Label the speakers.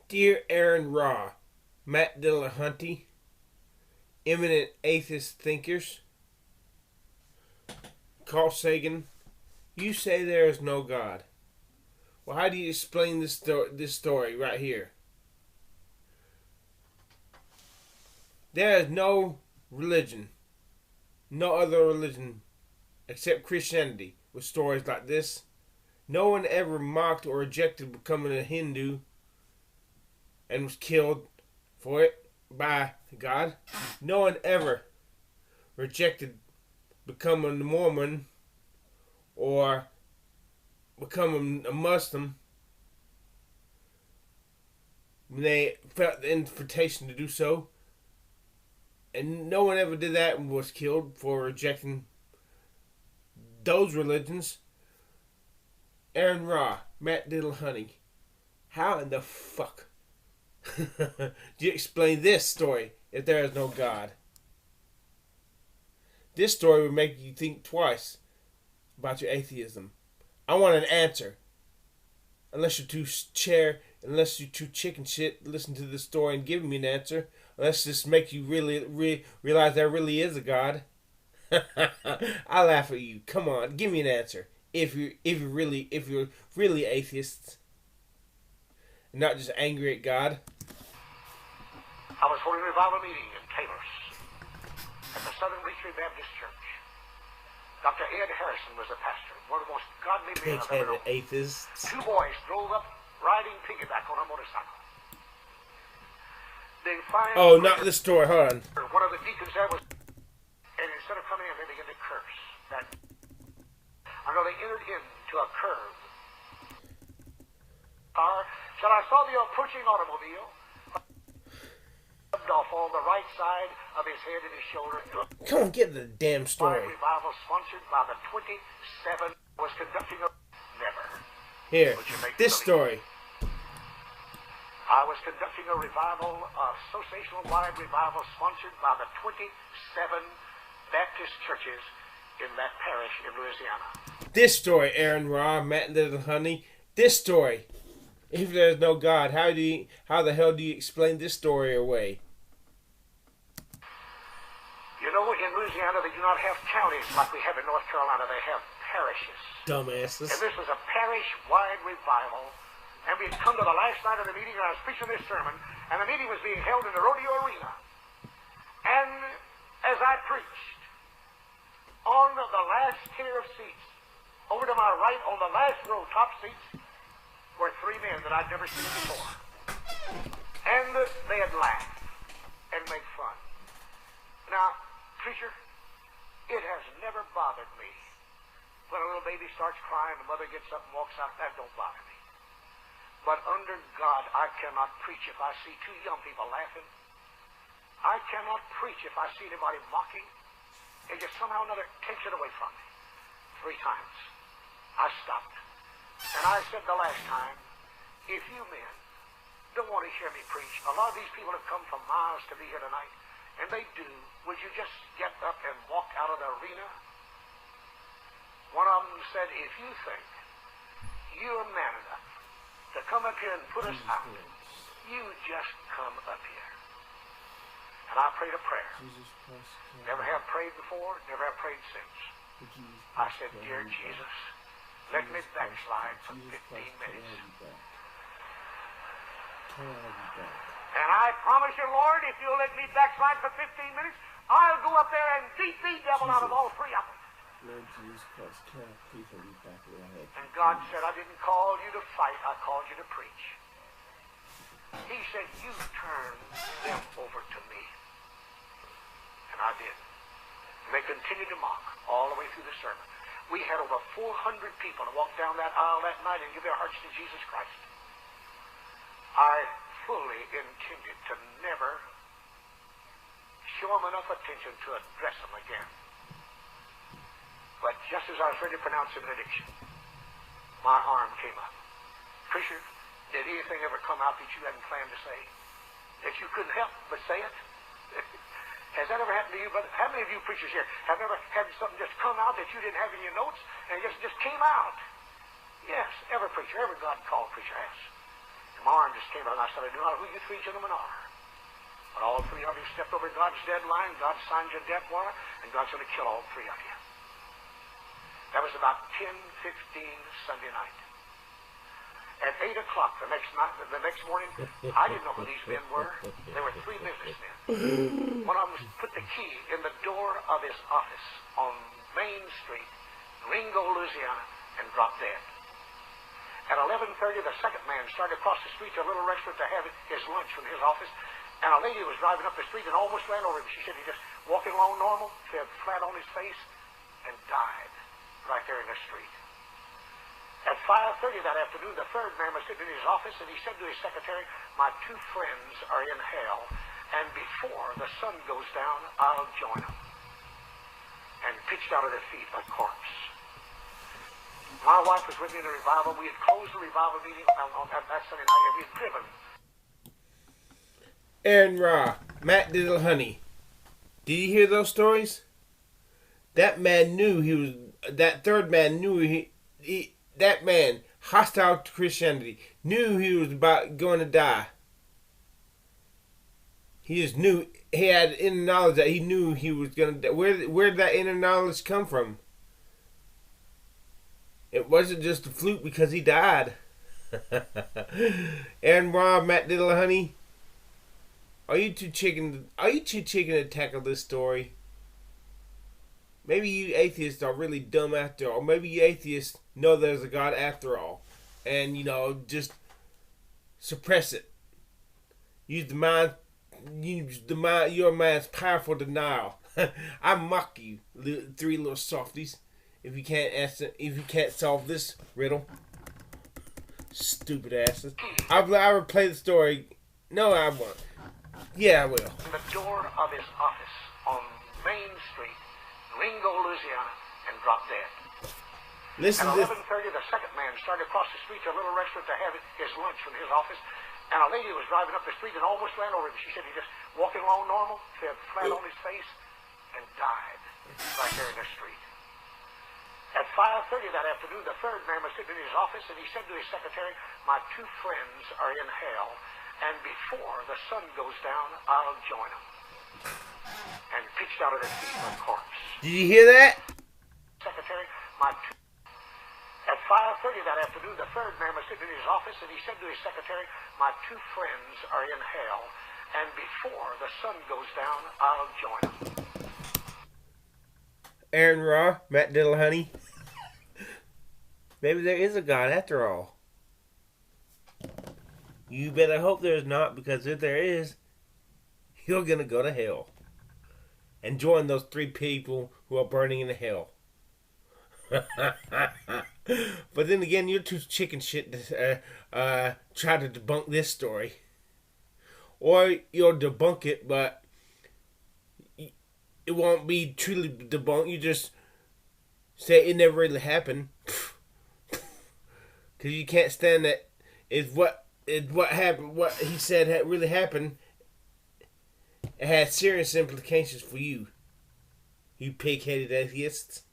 Speaker 1: Dear Aron Ra, Dillahunty, eminent atheist thinkers, Carl Sagan, you say there is no God. Well, how do you explain this story right here? There is no religion, no other religion except Christianity with stories like this. No one ever mocked or rejected becoming a Hindu and was killed for it by God. No one ever rejected becoming a Mormon or becoming a Muslim when they felt the invitation to do so. And no one ever did that and was killed for rejecting those religions. Aron Ra, Dillahunty, how in the fuck do you explain this story if there is no God? This story would make you think twice about your atheism. I want an answer. Unless you're too chicken shit, listen to this story and give me an answer. Unless this makes you really realize there really is a God. I laugh at you. Come on, give me an answer. If you're really atheists, and not just angry at God.
Speaker 2: I was holding a revival meeting in Taylor's at the Southern Victory Baptist Church. Dr. Ed Harrison was the pastor, one of the most godly men I've ever known.
Speaker 1: Atheists.
Speaker 2: Two boys drove up riding piggyback on a motorcycle. They find
Speaker 1: Not the story. Hold on.
Speaker 2: one of the deacons there was, and instead of coming in, they began to curse. They entered into a curve. Said, I saw the approaching automobile, rubbed off on the right side of his head and his shoulder.
Speaker 1: Come on, get the damn story.
Speaker 2: Revival sponsored by the 27 was conducting a never.
Speaker 1: Here, this story.
Speaker 2: I was conducting a revival, associational-wide revival sponsored by the 27 Baptist churches in that parish in Louisiana.
Speaker 1: This story, Aron Ra, Dillahunty. This story. If there's no God, how the hell do you explain this story away?
Speaker 2: You know, in Louisiana, they do not have counties like we have in North Carolina. They have parishes.
Speaker 1: Dumbasses.
Speaker 2: And this was a parish-wide revival. And we had come to the last night of the meeting, and I was preaching this sermon, and the meeting was being held in the rodeo arena. And as I preached, on the last tier of seats, over to my right, on the last row, top seats, were three men that I'd never seen before. And they had laughed and made fun. Now, preacher, it has never bothered me. When a little baby starts crying, the mother gets up and walks out, that don't bother me. But under God, I cannot preach if I see two young people laughing. I cannot preach if I see anybody mocking. It just somehow or another takes it away from me. 3 times. I stopped. And I said the last time, if you men don't want to hear me preach, a lot of these people have come from miles to be here tonight, and they do, would you just get up and walk out of the arena? One of them said, if you think you're man enough to come up here and put us out, you just come up here. And I prayed a prayer. Never have prayed before, never have prayed since. I said, dear Jesus, let me backslide for 15 minutes. And I promise you, Lord, if you'll let me backslide for 15 minutes, I'll go up there and beat the devil out of all 3 of them.
Speaker 1: Lord Jesus Christ, can I please have you back ahead?
Speaker 2: And God said, I didn't call you to fight, I called you to preach. He said, you turn them over to me. And I did. And they continued to mock all the way through the sermon. We had over 400 people to walk down that aisle that night and give their hearts to Jesus Christ. I fully intended to never show them enough attention to address them again. But just as I was ready to pronounce the benediction, my arm came up. Preacher, did anything ever come out that you hadn't planned to say? That you couldn't help but say it? Has that ever happened to you, brother? How many of you preachers here have ever had something just come out that you didn't have in your notes and it just came out? Yes, every preacher, every God-called preacher has. And my arm just came out and I said, I do not know who you three gentlemen are. But all three of you stepped over God's deadline, God signed your death warrant, and God's going to kill all three of you. That was about 10:15 Sunday night. At 8 o'clock the next morning, I didn't know who these men were. They were three businessmen. One of them put the key in the door of his office on Main Street, Ringo, Louisiana, and dropped dead. At 11:30, the second man started across the street to a little restaurant to have his lunch from his office, and a lady was driving up the street and almost ran over him. She said he just walking along normal, fell flat on his face, and died right there in the street. At 5:30 that afternoon, the third man was sitting in his office, and he said to his secretary, my two friends are in hell, and before the sun goes down, I'll join them. And pitched out at their feet a corpse. My wife was with me in the revival. We had closed the revival meeting on that Sunday night, and we had driven.
Speaker 1: Aron Ra, Matt Dillahunty. Did you hear those stories? That man knew he was. That third man knew that man, hostile to Christianity, knew he was going to die. He just knew, he had inner knowledge that he knew he was going to die. Where did that inner knowledge come from? It wasn't just a fluke because he died. Aron Ra, Matt Dillahunty, are you too chicken to tackle this story? Maybe you atheists are really dumb after all. Maybe you atheists know there's a God after all. And, just suppress it. Use your mind's powerful denial. I mock you, three little softies, if you can't solve this riddle. Stupid asses. I will play the story. No, I won't. Yeah, I will.
Speaker 2: The door of his office on Main Street, Ringo, Louisiana, and dropped dead.
Speaker 1: Listen
Speaker 2: at
Speaker 1: to this.
Speaker 2: 11:30, the second man started across the street to a little restaurant to have his lunch from his office, and a lady was driving up the street and almost ran over him. She said he just walking along normal, fell flat on his face, and died right there in the street. At 5:30 that afternoon, the third man was sitting in his office, and he said to his secretary, my two friends are in hell, and before the sun goes down, I'll join them. And pitched out at his feet a corpse.
Speaker 1: Did you hear that?
Speaker 2: Secretary, At 5:30 that afternoon, the third man was sitting in his office, and he said to his secretary, my two friends are in hell, and before the sun goes down, I'll join them.
Speaker 1: Aron Ra, Matt Dillahunty. Maybe there is a God after all. You better hope there's not, because if there is, you're going to go to hell. And join those three people who are burning in hell. But then again, you're too chicken shit to try to debunk this story. Or you'll debunk it, but it won't be truly debunked. You just say it never really happened. Because you can't stand that what happened, what he said really happened. It had serious implications for you. You pig-headed atheists.